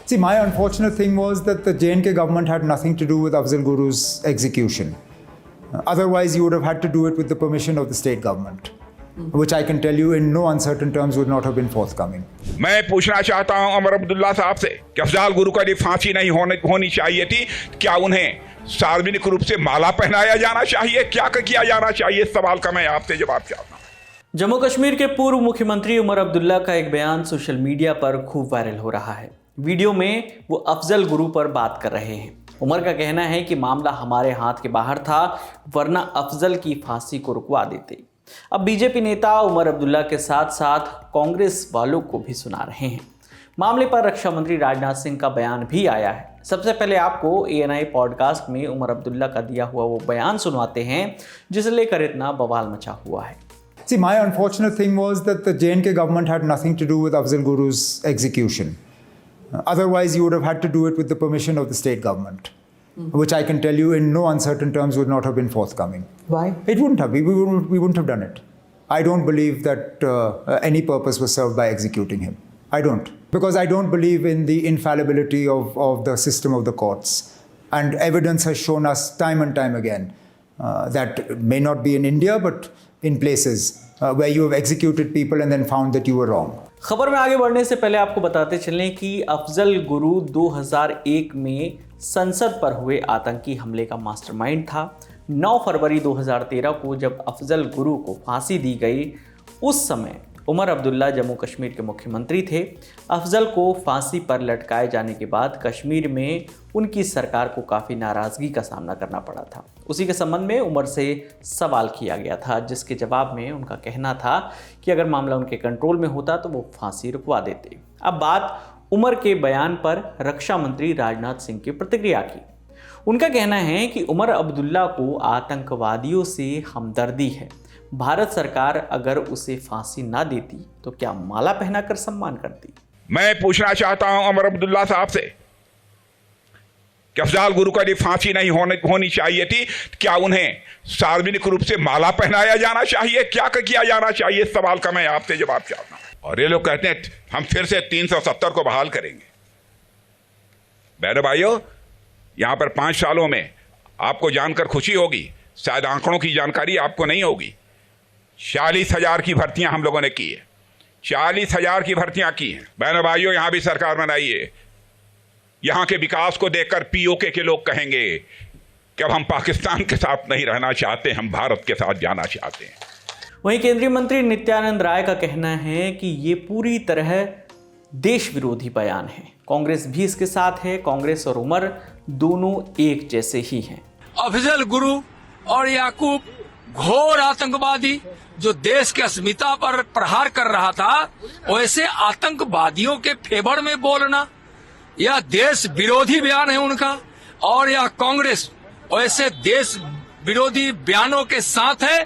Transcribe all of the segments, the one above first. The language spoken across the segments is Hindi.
See, my unfortunate thing was that the J&K government had nothing to do with Afzal Guru's execution. Otherwise, you would have had to do it with the permission of the state government, which I can tell you in no uncertain terms would not have been forthcoming. मैं पूछना चाहता हूं उमर अब्दुल्ला साहब से कि अफजाल गुरु का फांसी नहीं होनी चाहिए थी, क्या उन्हें सार्वजनिक रूप से माला पहनाया जाना चाहिए, क्या किया जाना चाहिए? इस सवाल का मैं आपसे जवाब चाहता हूं। जम्मू कश्मीर के पूर्व मुख्यमंत्री उमर अब्दुल्ला का एक बयान सोशल मीडिया पर खूब वायरल हो रहा है। वीडियो में वो अफजल गुरु पर बात कर रहे हैं। उमर का कहना है कि मामला हमारे हाथ के बाहर था, वरना अफजल की फांसी को रुकवा देते। अब बीजेपी नेता उमर अब्दुल्ला के साथ साथ कांग्रेस वालों को भी सुना रहे हैं। मामले पर रक्षा मंत्री राजनाथ सिंह का बयान भी आया है। सबसे पहले आपको ANI पॉडकास्ट में उमर अब्दुल्ला का दिया हुआ वो बयान सुनवाते हैं जिसे लेकर इतना बवाल मचा हुआ है। See, my unfortunate thing was that the J&K government had nothing to do with Afzal Guru's execution. Otherwise, you would have had to do it with the permission of the state government, which I can tell you in no uncertain terms would not have been forthcoming. Why? It wouldn't have. We wouldn't have done it. I don't believe that any purpose was served by executing him. I don't. Because I don't believe in the infallibility of the system of the courts. And evidence has shown us time and time again that may not be in India, but in places where you have executed people and then found that you were wrong. खबर में आगे बढ़ने से पहले आपको बताते चलें कि अफजल गुरु 2001 में संसद पर हुए आतंकी हमले का मास्टरमाइंड था। 9 फरवरी 2013 को जब अफजल गुरु को फांसी दी गई, उस समय उमर अब्दुल्ला जम्मू कश्मीर के मुख्यमंत्री थे। अफजल को फांसी पर लटकाए जाने के बाद कश्मीर में उनकी सरकार को काफ़ी नाराज़गी का सामना करना पड़ा था। उसी के संबंध में उमर से सवाल किया गया था, जिसके जवाब में उनका कहना था कि अगर मामला उनके कंट्रोल में होता तो वो फांसी रुकवा देते। अब बात उमर के बयान पर रक्षा मंत्री राजनाथ सिंह की प्रतिक्रिया की। उनका कहना है कि उमर अब्दुल्ला को आतंकवादियों से हमदर्दी है। भारत सरकार अगर उसे फांसी ना देती तो क्या माला पहनाकर सम्मान करती? मैं पूछना चाहता हूं उमर अब्दुल्ला साहब से कि अफजाल गुरु का फांसी नहीं होनी चाहिए थी, क्या उन्हें सार्वजनिक रूप से माला पहनाया जाना चाहिए, क्या किया जाना चाहिए? इस सवाल का मैं आपसे जवाब चाहता हूं। और ये लोग कहते हैं हम फिर से 370 को बहाल करेंगे। बहनों भाइयों, यहां पर 5 सालों में आपको जानकर खुशी होगी, शायद आंकड़ों की जानकारी आपको नहीं होगी। 40,000 की भर्तियां हम लोगों ने की है, 40,000 की भर्तियां की हैं। बहनों भाइयों, यहां भी सरकार बनाइए। यहां के विकास को देखकर POK के लोग कहेंगे कि अब हम पाकिस्तान के साथ नहीं रहना चाहते, हम भारत के साथ जाना चाहते हैं। वहीं केंद्रीय मंत्री नित्यानंद राय का कहना है कि ये पूरी तरह देश विरोधी बयान है। कांग्रेस भी इसके साथ है। कांग्रेस और उमर दोनों एक जैसे ही हैं। अफजल गुरु और याकूब घोर आतंकवादी जो देश की अस्मिता पर प्रहार कर रहा था, वैसे आतंकवादियों के फेवर में बोलना यह देश विरोधी बयान है उनका। और यह कांग्रेस वैसे देश विरोधी बयानों के साथ है।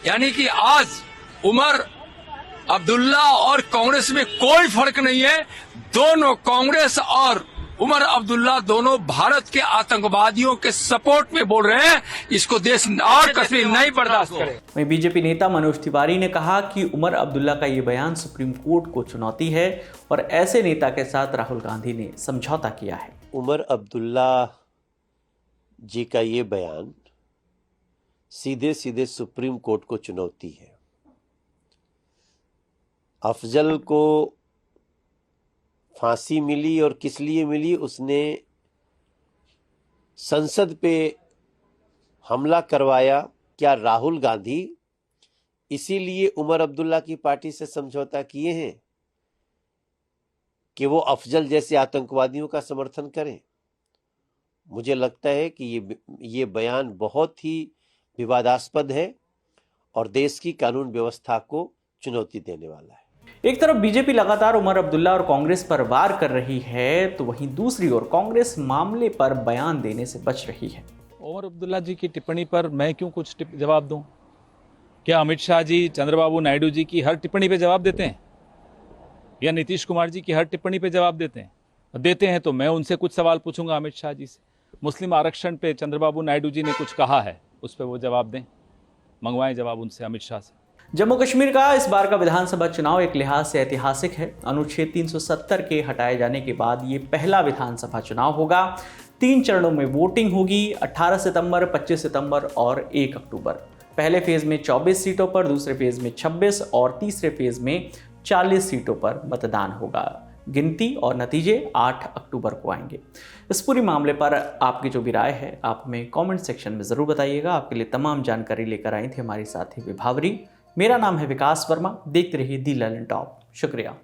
यानी कि आज उमर अब्दुल्ला और कांग्रेस में कोई फर्क नहीं है। दोनों कांग्रेस और उमर अब्दुल्ला दोनों भारत के आतंकवादियों के सपोर्ट में बोल रहे हैं। इसको देश और कश्मीर नहीं बर्दाश्त करे। वहीं बीजेपी नेता मनोज तिवारी ने कहा कि उमर अब्दुल्ला का ये बयान सुप्रीम कोर्ट को चुनौती है और ऐसे नेता के साथ राहुल गांधी ने समझौता किया है। उमर अब्दुल्ला जी का ये बयान सीधे सीधे सुप्रीम कोर्ट को चुनौती है। अफजल को फांसी मिली और किस लिए मिली? उसने संसद पे हमला करवाया। क्या राहुल गांधी इसीलिए उमर अब्दुल्ला की पार्टी से समझौता किए हैं कि वो अफजल जैसे आतंकवादियों का समर्थन करें? मुझे लगता है कि ये बयान बहुत ही विवादास्पद है और देश की कानून व्यवस्था को चुनौती देने वाला है। एक तरफ बीजेपी लगातार उमर अब्दुल्ला और कांग्रेस पर वार कर रही है, तो वहीं दूसरी ओर कांग्रेस मामले पर बयान देने से बच रही है। उमर अब्दुल्ला जी की टिप्पणी पर मैं क्यों कुछ जवाब दूं? क्या अमित शाह जी, चंद्रबाबू नायडू जी की हर टिप्पणी पे जवाब देते हैं या नीतीश कुमार जी की हर टिप्पणी पे जवाब देते हैं? देते हैं तो मैं उनसे कुछ सवाल पूछूंगा अमित शाह जी से। मुस्लिम आरक्षण पे चंद्रबाबू नायडू जी ने कुछ कहा है, उस पर वो जवाब दें, मंगवाएं जवाब उनसे, अमित शाह से। जम्मू कश्मीर का इस बार का विधानसभा चुनाव एक लिहाज से ऐतिहासिक है। अनुच्छेद 370 के हटाए जाने के बाद ये पहला विधानसभा चुनाव होगा। 3 चरणों में वोटिंग होगी, 18 सितंबर, 25 सितंबर और 1 अक्टूबर। पहले फेज में 24 सीटों पर, दूसरे फेज में 26 और तीसरे फेज में 40 सीटों पर मतदान होगा। गिनती और नतीजे 8 अक्टूबर को आएंगे। इस पूरी मामले पर आपकी जो भी राय है आप हमें कमेंट सेक्शन में ज़रूर बताइएगा। आपके लिए तमाम जानकारी लेकर आई थी हमारी साथी विभावरी। मेरा नाम है विकास वर्मा। देखते रहिए दी लर्निंग टॉप। शुक्रिया।